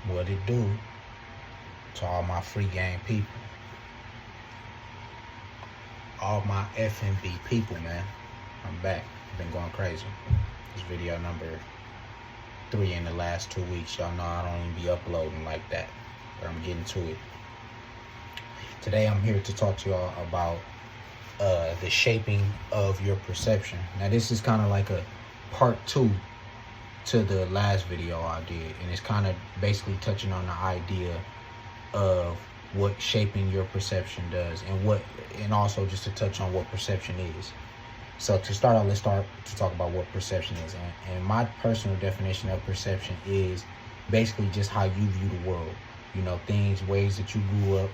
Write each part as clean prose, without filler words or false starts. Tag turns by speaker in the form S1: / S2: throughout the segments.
S1: What it do to all my free game people, all my FNB people, man. I'm back. Been going crazy. This video number 3 in the last 2 weeks. Y'all know I don't even be uploading like that, but I'm getting to it. Today I'm here to talk to y'all about the shaping of your perception. Now this is kind of like a part 2 to the last video I did, and it's kind of basically touching on the idea of what shaping your perception does, and also just to touch on what perception is. So to start out, let's start to talk about what perception is. And my personal definition of perception is basically just how you view the world. You know, things, ways that you grew up,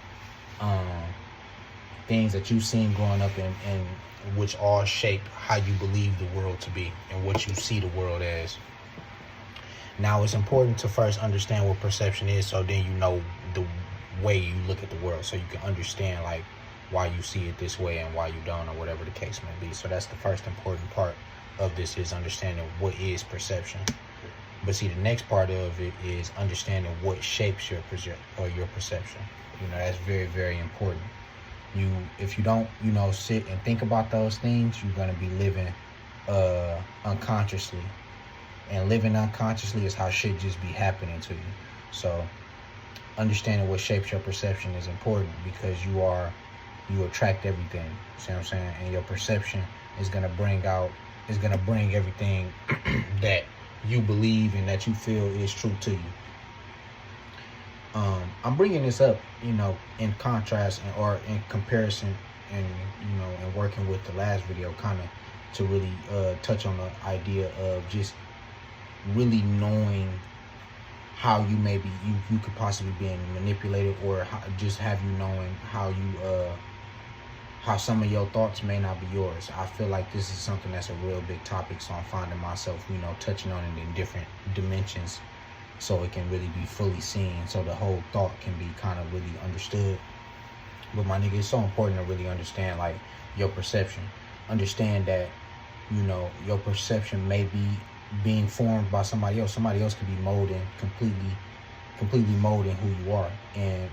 S1: things that you've seen growing up, and which all shape how you believe the world to be and what you see the world as. Now, it's important to first understand what perception is, so then you know the way you look at the world, so you can understand like why you see it this way and why you don't, or whatever the case may be. So that's the first important part of this, is understanding what is perception. But see, the next part of it is understanding what shapes your perception. You know, that's very, very important. If you don't, sit and think about those things, you're gonna be living unconsciously. And living unconsciously is how shit just be happening to you. So understanding what shapes your perception is important, because you attract everything. See what I'm saying? And your perception is gonna bring everything that you believe and that you feel is true to you. I'm bringing this up, in contrast or in comparison, and and working with the last video, kind of to really touch on the idea of just really knowing how you maybe you could possibly be manipulated, or just have you knowing how some of your thoughts may not be yours. I feel like this is something that's a real big topic, so I'm finding myself touching on it in different dimensions, so it can really be fully seen, so the whole thought can be kind of really understood. But my nigga, it's so important to really understand like your perception. Understand that your perception may be being formed by somebody else. Somebody else could be molding, completely molding who you are. And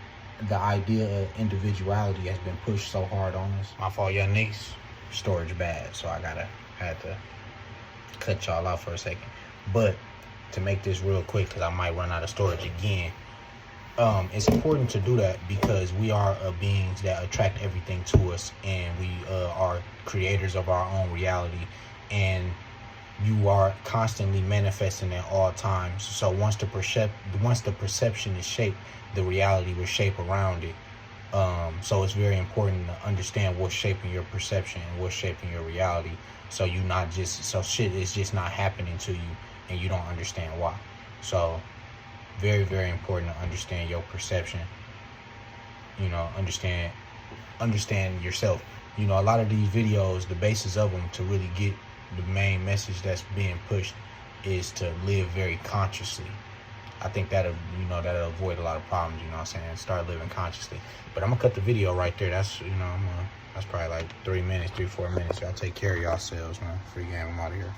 S1: the idea of individuality has been pushed so hard on us. My fault, young niggas. Storage bad, so I had to cut y'all off for a second. But to make this real quick, because I might run out of storage again, it's important to do that, because we are beings that attract everything to us, and we are creators of our own reality, and you are constantly manifesting at all times. So once the perception is shaped, the reality will shape around it. So it's very important to understand what's shaping your perception and what's shaping your reality, so shit is just not happening to you and you don't understand why. So very, very important to understand your perception. Understand yourself. A lot of these videos, the basis of them, to really get the main message that's being pushed, is to live very consciously. I think that'll avoid a lot of problems, start living consciously. But I'm gonna cut the video right there. That's that's probably like 3 minutes, 3-4 minutes. Y'all take care of yourselves, man. Free game, I'm out of here.